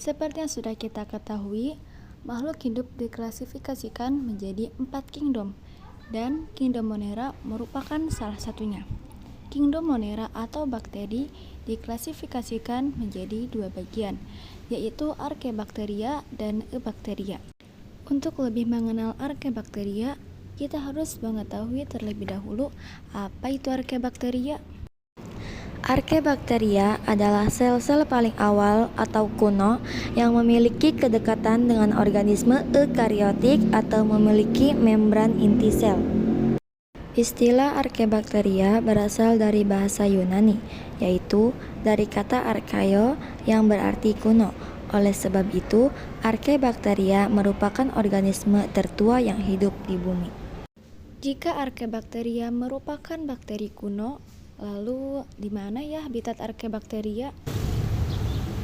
Seperti yang sudah kita ketahui, makhluk hidup diklasifikasikan menjadi 4 kingdom, dan kingdom Monera merupakan salah satunya. Kingdom Monera atau bakteri diklasifikasikan menjadi 2 bagian, yaitu Archaebacteria dan Eubacteria. Untuk lebih mengenal Archaebacteria, kita harus mengetahui terlebih dahulu apa itu Archaebacteria. Archaebacteria adalah sel-sel paling awal atau kuno yang memiliki kedekatan dengan organisme eukariotik atau memiliki membran inti sel. Istilah Archaebacteria berasal dari bahasa Yunani, yaitu dari kata archaeo yang berarti kuno. Oleh sebab itu, Archaebacteria merupakan organisme tertua yang hidup di bumi. Jika Archaebacteria merupakan bakteri kuno, lalu di mana ya habitat Archaebacteria?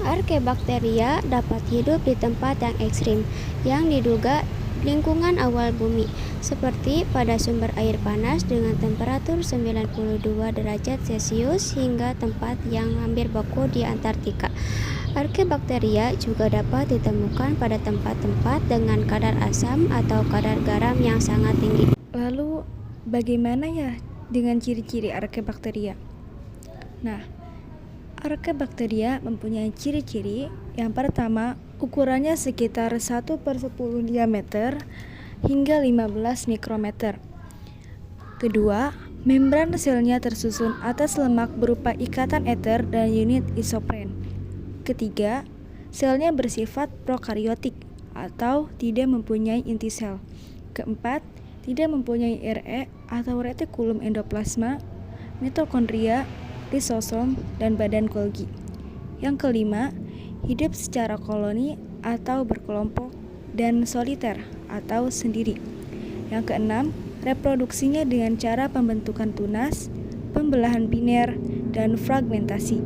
Archaebacteria dapat hidup di tempat yang ekstrim yang diduga lingkungan awal bumi, seperti pada sumber air panas dengan temperatur 92 derajat Celcius hingga tempat yang hampir beku di Antartika. Archaebacteria juga dapat ditemukan pada tempat-tempat dengan kadar asam atau kadar garam yang sangat tinggi. Lalu bagaimana ya dengan ciri-ciri Archaebacteria? Nah, Archaebacteria mempunyai ciri-ciri. Yang pertama, ukurannya sekitar 1/10 diameter hingga 15 mikrometer. Kedua, membran selnya tersusun atas lemak berupa ikatan ether dan unit isopren. Ketiga, selnya bersifat prokariotik atau tidak mempunyai inti sel. Keempat, tidak mempunyai RE atau retikulum endoplasma, mitokondria, lisosom, dan badan Golgi. Yang kelima, hidup secara koloni atau berkelompok dan soliter atau sendiri. Yang keenam, reproduksinya dengan cara pembentukan tunas, pembelahan biner, dan fragmentasi.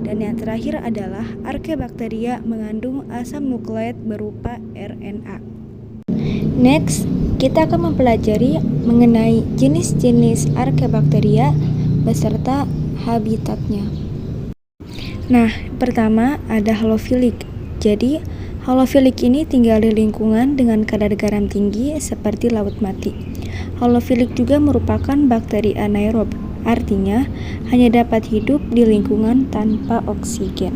Dan yang terakhir adalah Archaebacteria mengandung asam nukleat berupa RNA. Next, kita akan mempelajari mengenai jenis-jenis Archaebacteria beserta habitatnya. Nah, pertama ada halofilik. Jadi, halofilik ini tinggal di lingkungan dengan kadar garam tinggi seperti laut mati. Halofilik juga merupakan bakteri anaerob, artinya hanya dapat hidup di lingkungan tanpa oksigen.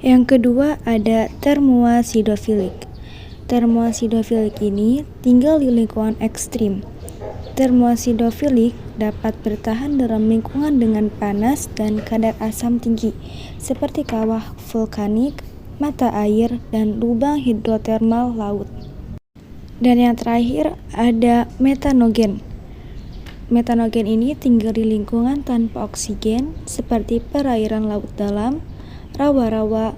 Yang kedua ada thermoacidofilik. Thermoacidofilik ini tinggal di lingkungan ekstrim. Thermoacidofilik dapat bertahan dalam lingkungan dengan panas dan kadar asam tinggi, seperti kawah vulkanik, mata air, dan lubang hidrotermal laut. Dan yang terakhir ada metanogen. Metanogen ini tinggal di lingkungan tanpa oksigen, seperti perairan laut dalam, rawa-rawa,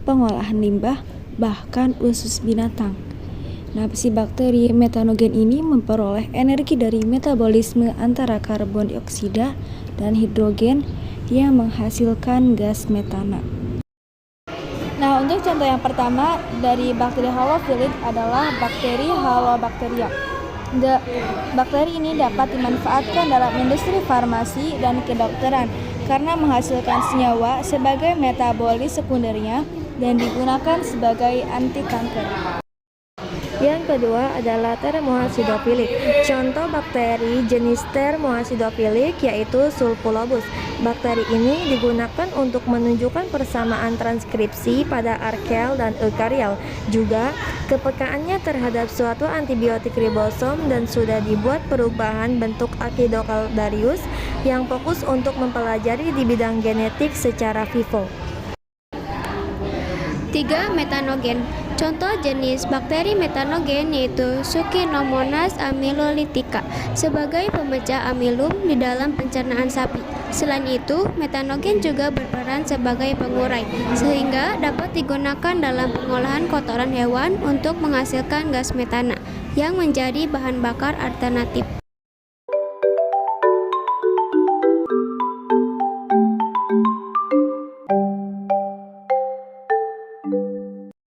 pengolahan limbah, bahkan usus binatang. Nah, si bakteri metanogen ini memperoleh energi dari metabolisme antara karbon dioksida dan hidrogen yang menghasilkan gas metana. Nah, untuk contoh yang pertama dari bakteri halofilik adalah bakteri Halobacteria. Bakteri ini dapat dimanfaatkan dalam industri farmasi dan kedokteran karena menghasilkan senyawa sebagai metabolis sekundernya dan digunakan sebagai anti kanker. Yang kedua adalah thermoacidofilik. Contoh bakteri jenis thermoacidofilik yaitu Sulfulobus. Bakteri ini digunakan untuk menunjukkan persamaan transkripsi pada archael dan eukarial. Juga kepekaannya terhadap suatu antibiotik ribosom dan sudah dibuat perubahan bentuk Acidocaudarius yang fokus untuk mempelajari di bidang genetik secara vivo. 3. Metanogen. Contoh jenis bakteri metanogen yaitu Sucinomonas amylolytica sebagai pemecah amilum di dalam pencernaan sapi. Selain itu, metanogen juga berperan sebagai pengurai, sehingga dapat digunakan dalam pengolahan kotoran hewan untuk menghasilkan gas metana yang menjadi bahan bakar alternatif.